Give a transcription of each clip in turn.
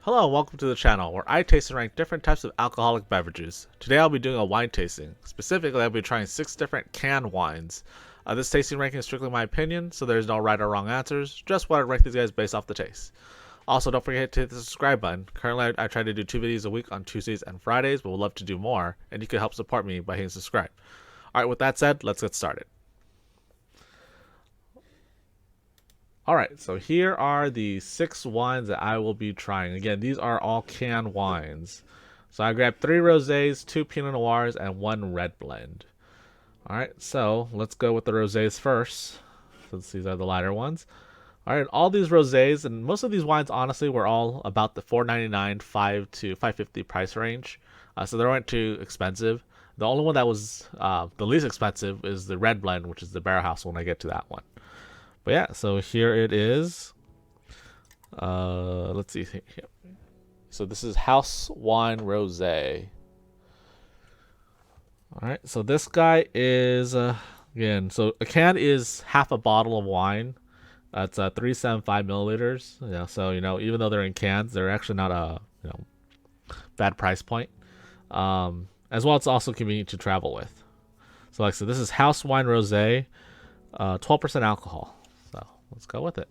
Hello and welcome to the channel where I taste and rank different types of alcoholic beverages. Today I'll be doing a wine tasting. Specifically, I'll be trying 6 different canned wines. This tasting ranking is strictly my opinion, so there's no right or wrong answers, just what I rank these guys based off the taste. Also, don't forget to hit the subscribe button. Currently, I try to do 2 videos a week on Tuesdays and Fridays, but would love to do more, and you can help support me by hitting subscribe. Alright, with that said, let's get started. Alright, so here are the 6 wines that I will be trying. Again, these are all canned wines. So I grabbed 3 rosés, 2 Pinot Noirs, and 1 red blend. Alright, so let's go with the rosés first, since these are the lighter ones. Alright, all these rosés, and most of these wines, honestly, were all about the $4.99, $5 to $5.50 price range. So they weren't too expensive. The only one that was the least expensive is the red blend, which is the barrel house when I get to that one. But yeah, so here it is. Let's see. So this is House Wine Rosé. All right, so this guy is again. So a can is half a bottle of wine. That's 375 milliliters. Yeah, so even though they're in cans, they're actually not a bad price point. As well, it's also convenient to travel with. So like I said, this is House Wine Rosé, 12% alcohol. So let's go with it.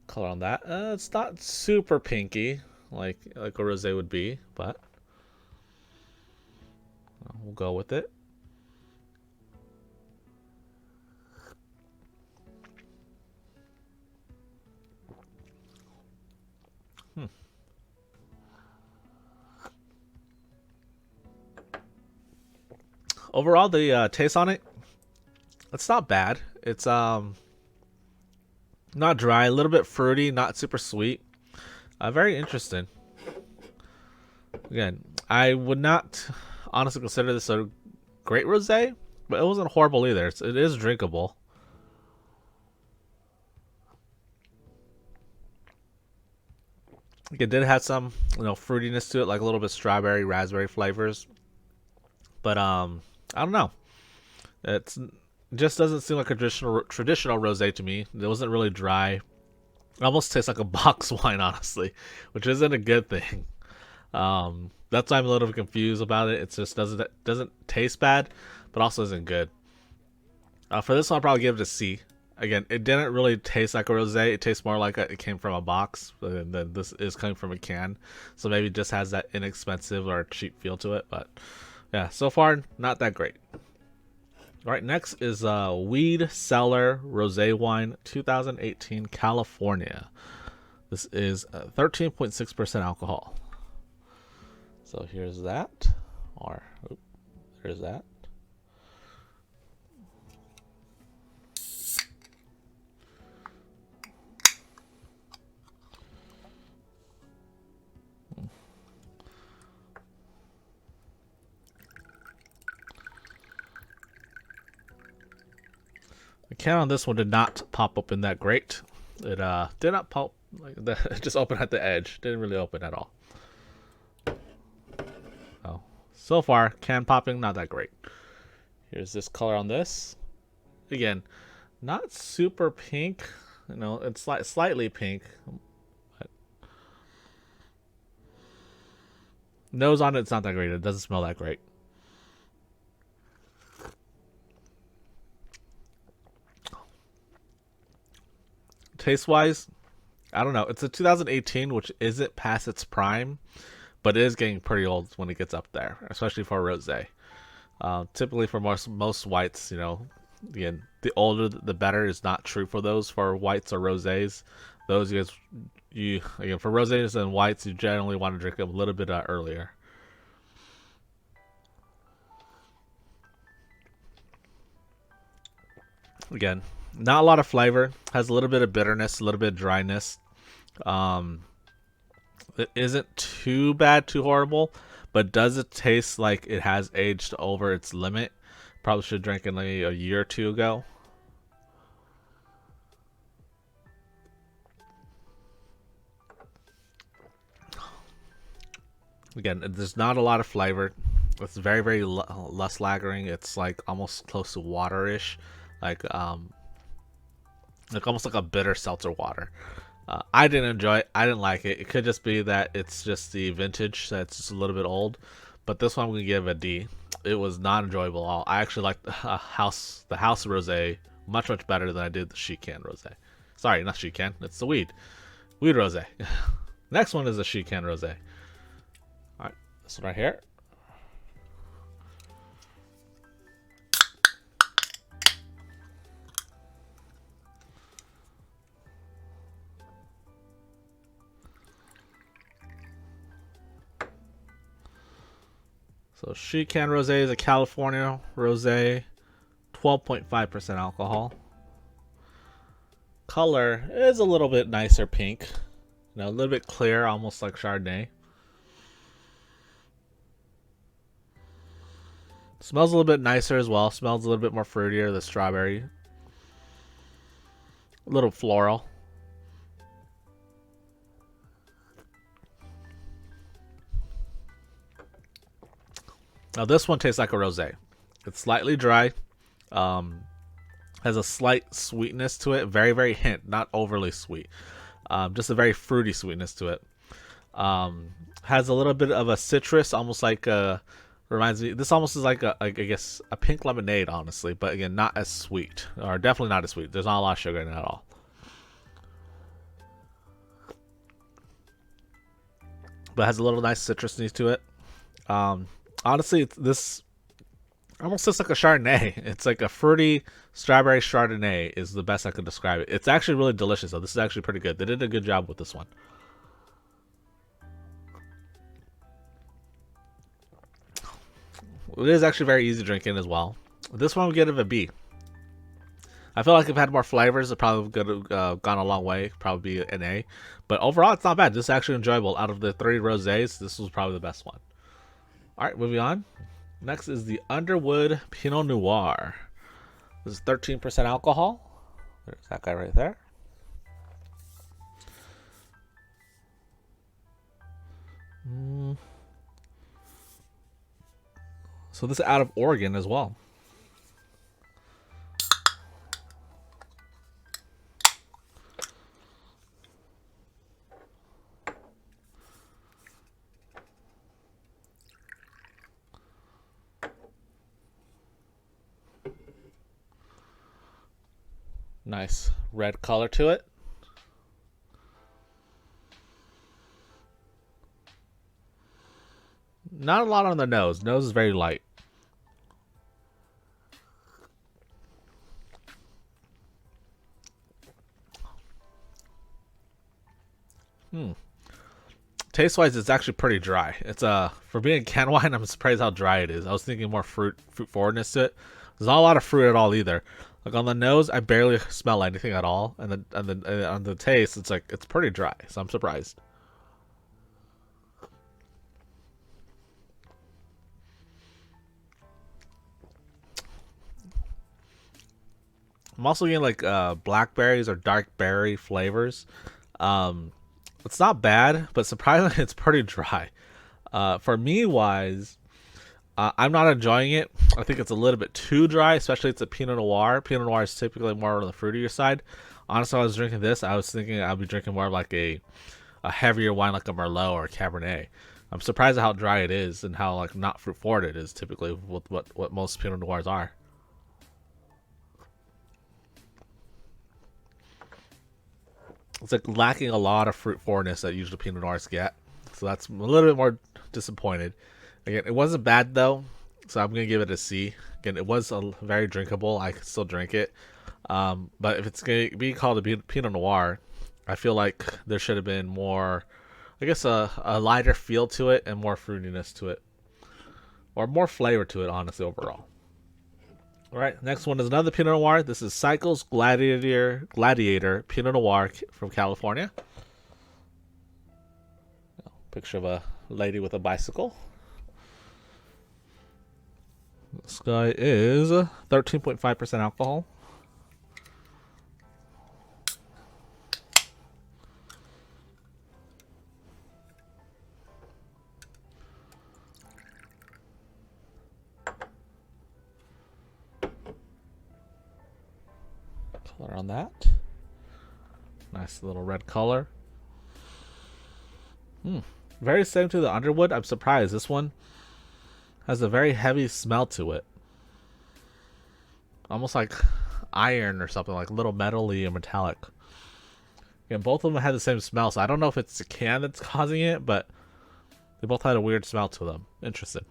Color on that. It's not super pinky like a rosé would be, but we'll go with it. Overall, the taste on it, it's not bad. It's not dry, a little bit fruity, not super sweet. Very interesting. Again, I would not honestly consider this a great rosé, but it wasn't horrible either. It is drinkable. It did have some, fruitiness to it, like a little bit strawberry, raspberry flavors. But I don't know. It just doesn't seem like a traditional rosé to me. It wasn't really dry. It almost tastes like a box wine, honestly, which isn't a good thing. That's why I'm a little bit confused about it. It just doesn't taste bad, but also isn't good. For this one, I'll probably give it a C. Again, it didn't really taste like a rosé. It tastes more like it came from a box than this is coming from a can. So maybe it just has that inexpensive or cheap feel to it. But yeah, so far, not that great. All right, next is Weed Cellar Rosé Wine 2018 California. This is 13.6% alcohol. So here's that. There's that. The can on this one did not pop open that great. It did not pop like that. It just opened at the edge. Didn't really open at all. Oh, so far can popping not that great. Here's this color on this. Again, not super pink. It's slightly pink. But nose on it's not that great. It doesn't smell that great. Taste wise, I don't know. It's a 2018, which isn't past its prime, but it is getting pretty old when it gets up there, especially for a rosé. Typically, for most whites, again, the older the better is not true for those for whites or rosés. Those guys, again for rosés and whites, you generally want to drink them a little bit earlier. Again, not a lot of flavor. Has a little bit of bitterness, a little bit of dryness. It isn't too bad, too horrible, but does it taste like it has aged over its limit? Probably should have drank it like a year or two ago. Again, there's not a lot of flavor. It's very, very less lagering. It's like almost close to waterish, like almost like a bitter seltzer water. I didn't enjoy it. I didn't like it. It could just be that it's just the vintage that's just a little bit old. But this one I'm gonna give a D. It was not enjoyable at all. I actually like the house rosé much better than I did the sheet can rosé. Sorry, not sheet can. It's the weed rosé. Next one is a sheet can rosé. All right, this one right here. So sheet can rosé is a California rosé, 12.5% alcohol. Color is a little bit nicer pink, a little bit clear, almost like Chardonnay. Smells a little bit nicer as well. Smells a little bit more fruitier, the strawberry. A little floral. Now this one tastes like a rosé. It's slightly dry. Has a slight sweetness to it. Very, very hint. Not overly sweet. Just a very fruity sweetness to it. Has a little bit of a citrus, almost like reminds me. This almost is like I guess a pink lemonade, honestly. But again, not as sweet, or definitely not as sweet. There's not a lot of sugar in it at all. But it has a little nice citrusness to it. Honestly, this almost looks like a Chardonnay. It's like a fruity strawberry Chardonnay is the best I could describe it. It's actually really delicious, though. This is actually pretty good. They did a good job with this one. It is actually very easy drinking as well. This one would get it a B. I feel like if it had more flavors, it probably would have gone a long way. Probably be an A. But overall, it's not bad. This is actually enjoyable. Out of the 3 rosés, this was probably the best one. All right, moving on. Next is the Underwood Pinot Noir. This is 13% alcohol. There's that guy right there. So this is out of Oregon as well. Nice red color to it. Not a lot on the nose. Nose is very light. Taste wise, it's actually pretty dry. It's for being can wine, I'm surprised how dry it is. I was thinking more fruit forwardness to it. There's not a lot of fruit at all either. Like on the nose, I barely smell anything at all, and on the taste, it's pretty dry. So I'm surprised. I'm also getting like blackberries or dark berry flavors. It's not bad, but surprisingly, it's pretty dry. For me, wise, I'm not enjoying it. I think it's a little bit too dry, especially it's a Pinot Noir. Pinot Noir is typically more on the fruitier side. Honestly, when I was drinking this, I was thinking I'd be drinking more of like a heavier wine like a Merlot or a Cabernet. I'm surprised at how dry it is and how like not fruit forward it is typically with what most Pinot Noirs are. It's like lacking a lot of fruit forwardness that usually Pinot Noirs get. So that's a little bit more disappointed. Again, it wasn't bad though, so I'm gonna give it a C. Again, it was very drinkable. I could still drink it, but if it's gonna be called a Pinot Noir, I feel like there should have been more, I guess, a lighter feel to it and more fruitiness to it, or more flavor to it. Honestly, overall. All right, next one is another Pinot Noir. This is Cycles Gladiator Pinot Noir from California. Picture of a lady with a bicycle. This guy is 13.5% alcohol. Color on that. Nice little red color. Very similar to the Underwood. I'm surprised. This one has a very heavy smell to it. Almost like iron or something, like a little metally and metallic. Again, both of them had the same smell, so I don't know if it's the can that's causing it, but they both had a weird smell to them. Interesting.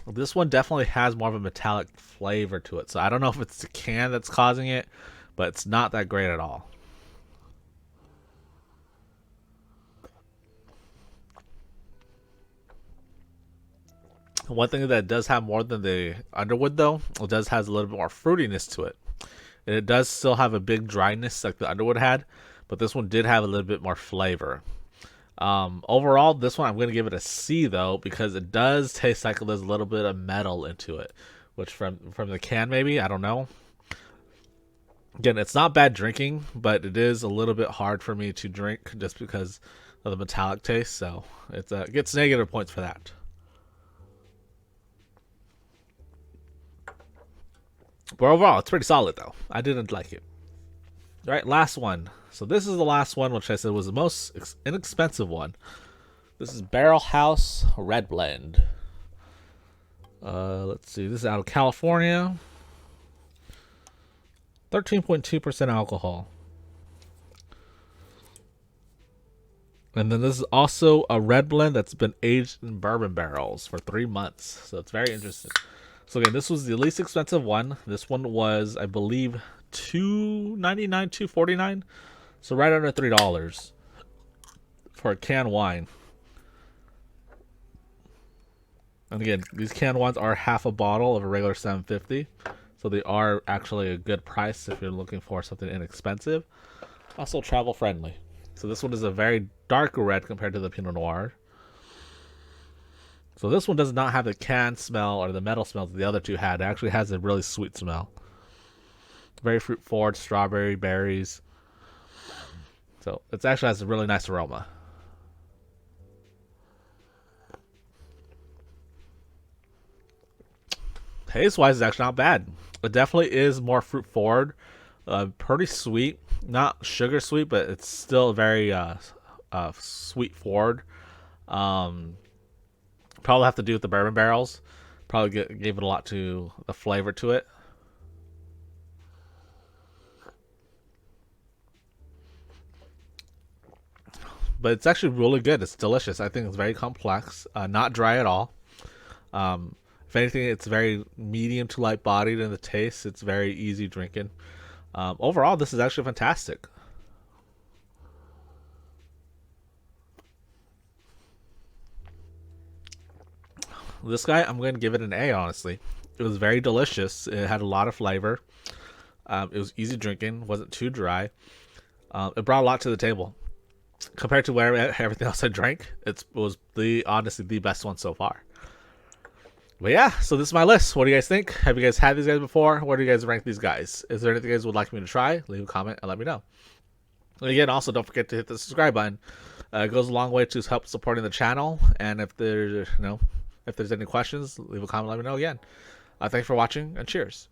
This one definitely has more of a metallic flavor to it, so I don't know if it's the can that's causing it, but it's not that great at all. One thing that does have more than the Underwood, though, it does has a little bit more fruitiness to it. And it does still have a big dryness like the Underwood had, but this one did have a little bit more flavor. Overall, this one I'm going to give it a C, though, because it does taste like there's a little bit of metal into it, which from the can, maybe, I don't know. Again, it's not bad drinking, but it is a little bit hard for me to drink just because of the metallic taste, so it gets negative points for that. But overall, it's pretty solid, though. I didn't like it. All right, last one. So this is the last one, which I said was the most inexpensive one. This is Barrel House Red Blend. Let's see. This is out of California. 13.2% alcohol. And then this is also a red blend that's been aged in bourbon barrels for 3 months. So it's very interesting. So again, this was the least expensive one. This one was, I believe, $2.99, $2.49. So right under $3 for a canned wine. And again, these canned wines are half a bottle of a regular $7.50. So they are actually a good price if you're looking for something inexpensive. Also travel friendly. So this one is a very dark red compared to the Pinot Noir. So this one does not have the can smell or the metal smell that the other two had. It actually has a really sweet smell. Very fruit forward, strawberry, berries. So it actually has a really nice aroma. Taste wise, it's actually not bad. It definitely is more fruit forward. Pretty sweet. Not sugar sweet, but it's still very sweet forward. Probably have to do with the bourbon barrels. Probably gave it a lot to the flavor to it. But it's actually really good. It's delicious. I think it's very complex. Not dry at all. If anything, it's very medium to light bodied in the taste. It's very easy drinking. Overall, this is actually fantastic. This guy, I'm going to give it an A, honestly. It was very delicious. It had a lot of flavor. It was easy drinking. Wasn't too dry. It brought a lot to the table. Compared to everything else I drank, it was honestly the best one so far. But yeah, so this is my list. What do you guys think? Have you guys had these guys before? Where do you guys rank these guys? Is there anything you guys would like me to try? Leave a comment and let me know. And again, also don't forget to hit the subscribe button. It goes a long way to help supporting the channel. And if there's any questions, leave a comment. Let me know again. Thanks for watching and cheers.